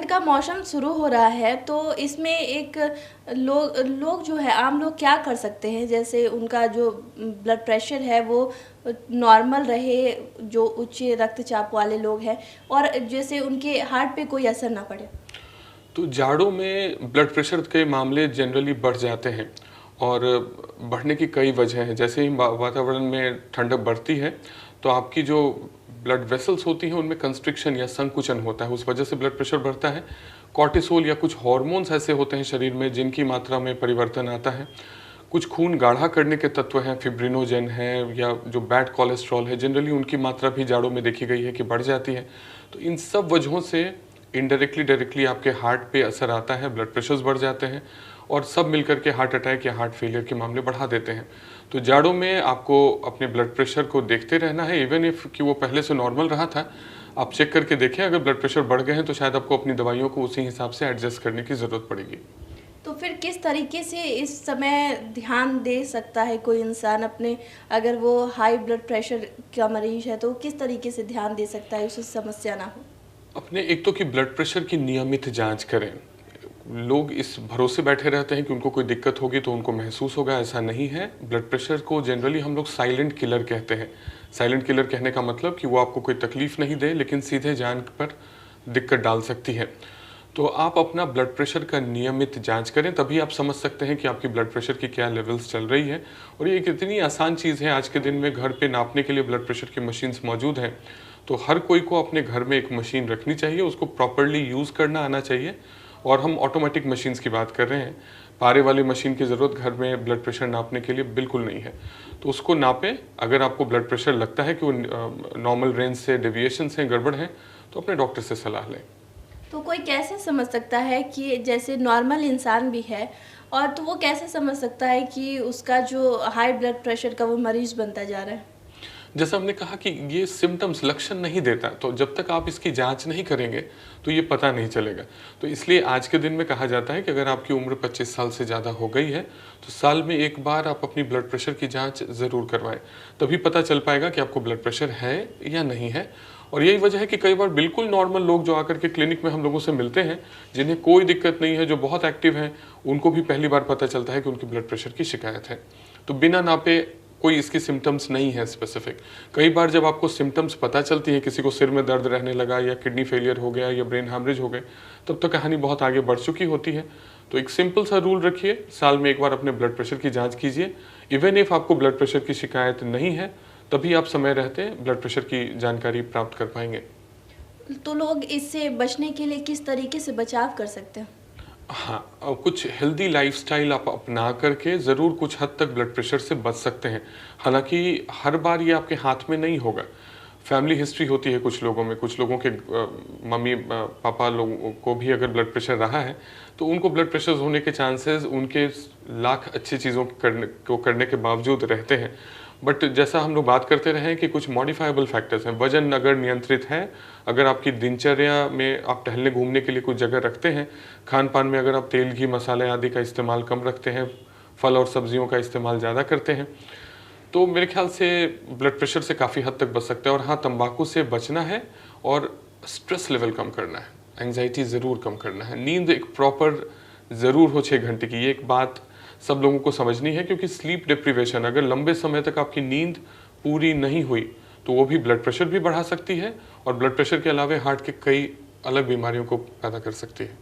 ठंड का मौसम शुरू हो रहा है, तो इसमें एक लोग लोग जो है आम लोग क्या कर सकते हैं? जैसे उनका जो ब्लड प्रेशर है वो नॉर्मल रहे, जो उच्च रक्तचाप वाले लोग हैं, और जैसे उनके हार्ट पे कोई असर ना पड़े। तो जाड़ों में ब्लड प्रेशर के मामले जनरली बढ़ जाते हैं और बढ़ने की कई वजह हैं। जैसे ही वातावरण में ठंडक बढ़ती है तो आपकी जो ब्लड वेसल्स होती हैं उनमें कंस्ट्रिक्शन या संकुचन होता है, उस वजह से ब्लड प्रेशर बढ़ता है। कॉर्टिसोल या कुछ हार्मोन्स ऐसे होते हैं शरीर में जिनकी मात्रा में परिवर्तन आता है। कुछ खून गाढ़ा करने के तत्व हैं, फिब्रिनोजेन है या जो बैड कोलेस्ट्रॉल है, जनरली उनकी मात्रा भी जाड़ों में देखी गई है कि बढ़ जाती है। तो इन सब वजहों से इनडायरेक्टली डायरेक्टली आपके हार्ट पे असर आता है, ब्लड प्रेशर्स बढ़ जाते हैं और सब मिलकर के हार्ट अटैक या हार्ट फेलियर के मामले बढ़ा देते हैं। तो जाड़ों में आपको अपने ब्लड प्रेशर को देखते रहना है, इवन इफ कि वो पहले से नॉर्मल रहा था, आप चेक करके देखें। अगर ब्लड प्रेशर बढ़ गए हैं तो शायद आपको अपनी दवाइयों को उसी हिसाब से एडजस्ट करने की ज़रूरत पड़ेगी। तो फिर किस तरीके से इस समय ध्यान दे सकता है कोई इंसान अपने, अगर वो हाई ब्लड प्रेशर का मरीज है तो किस तरीके से ध्यान दे सकता है उसे समस्या ना हो? अपने एक तो कि ब्लड प्रेशर की नियमित जांच करें। लोग इस भरोसे बैठे रहते हैं कि उनको कोई दिक्कत होगी तो उनको महसूस होगा, ऐसा नहीं है। ब्लड प्रेशर को जनरली हम लोग साइलेंट किलर कहते हैं। साइलेंट किलर कहने का मतलब कि वो आपको कोई तकलीफ नहीं दे लेकिन सीधे जान पर दिक्कत डाल सकती है। तो आप अपना ब्लड प्रेशर का नियमित जांच करें, तभी आप समझ सकते हैं कि आपकी ब्लड प्रेशर की क्या लेवल्स चल रही है। और ये एक इतनी आसान चीज़ है, आज के दिन में घर पे नापने के लिए ब्लड प्रेशर की मशीन्स मौजूद हैं। तो हर कोई को अपने घर में एक मशीन रखनी चाहिए, उसको प्रॉपरली यूज़ करना आना चाहिए। और हम ऑटोमेटिक मशीन्स की बात कर रहे हैं, पारे वाली मशीन की ज़रूरत घर में ब्लड प्रेशर नापने के लिए बिल्कुल नहीं है। तो उसको नापें। अगर आपको ब्लड प्रेशर लगता है कि वो नॉर्मल रेंज से डेविएशंस हैं, गड़बड़ हैं, तो अपने डॉक्टर से सलाह लें। तो कोई कैसे समझ सकता है कि जैसे नॉर्मल इंसान भी है, और तो वो कैसे समझ सकता है कि उसका जो हाई ब्लड प्रेशर का वो मरीज बनता जा रहा है? जैसा हमने कहा कि ये सिम्टम्स लक्षण नहीं देता, तो जब तक आप इसकी जांच नहीं करेंगे तो ये पता नहीं चलेगा। तो इसलिए आज के दिन में कहा जाता है कि अगर आपकी उम्र 25 साल से ज़्यादा हो गई है तो साल में एक बार आप अपनी ब्लड प्रेशर की जांच ज़रूर करवाएं, तभी पता चल पाएगा कि आपको ब्लड प्रेशर है या नहीं है। और यही वजह है कि कई बार बिल्कुल नॉर्मल लोग जो आकर के क्लिनिक में हम लोगों से मिलते हैं, जिन्हें कोई दिक्कत नहीं है, जो बहुत एक्टिव हैं, उनको भी पहली बार पता चलता है कि उनकी ब्लड प्रेशर की शिकायत है। तो बिना नापे कोई इसकी सिम्टम्स नहीं है स्पेसिफिक। कई बार जब आपको सिम्टम्स पता चलती है, किसी को सिर में दर्द रहने लगा या किडनी फेलियर हो गया या ब्रेन हैमरेज हो गए, तब तो कहानी बहुत आगे बढ़ चुकी होती है। तो एक सिंपल सा रूल रखिए, साल में एक बार अपने ब्लड प्रेशर की जांच कीजिए। इवन इफ आपको ब्लड प्रेशर की शिकायत नहीं है, तभी आप समय रहते ब्लड प्रेशर की जानकारी प्राप्त कर पाएंगे। तो लोग इससे बचने के लिए किस तरीके से बचाव कर सकते हैं? हाँ, और कुछ हेल्दी लाइफस्टाइल आप अपना करके ज़रूर कुछ हद तक ब्लड प्रेशर से बच सकते हैं। हालांकि हर बार ये आपके हाथ में नहीं होगा। फैमिली हिस्ट्री होती है कुछ लोगों में, कुछ लोगों के मम्मी पापा लोगों को भी अगर ब्लड प्रेशर रहा है तो उनको ब्लड प्रेशर होने के चांसेस उनके लाख अच्छी चीज़ों करने के बावजूद रहते हैं। बट जैसा हम लोग बात करते रहे कि कुछ मॉडिफाइबल फैक्टर्स हैं। वजन अगर नियंत्रित है, अगर आपकी दिनचर्या में आप टहलने घूमने के लिए कुछ जगह रखते हैं, खान पान में अगर आप तेल घी मसाले आदि का इस्तेमाल कम रखते हैं, फल और सब्जियों का इस्तेमाल ज़्यादा करते हैं, तो मेरे ख्याल से ब्लड प्रेशर से काफ़ी हद तक बच सकते हैं। और हाँ, तंबाकू से बचना है और स्ट्रेस लेवल कम करना है, एंग्जाइटी ज़रूर कम करना है। नींद एक प्रॉपर ज़रूर हो 6 घंटे की, ये एक बात सब लोगों को समझनी है, क्योंकि स्लीप डिप्रीवेशन, अगर लंबे समय तक आपकी नींद पूरी नहीं हुई तो वो भी ब्लड प्रेशर भी बढ़ा सकती है और ब्लड प्रेशर के अलावा हार्ट के कई अलग बीमारियों को पैदा कर सकती है।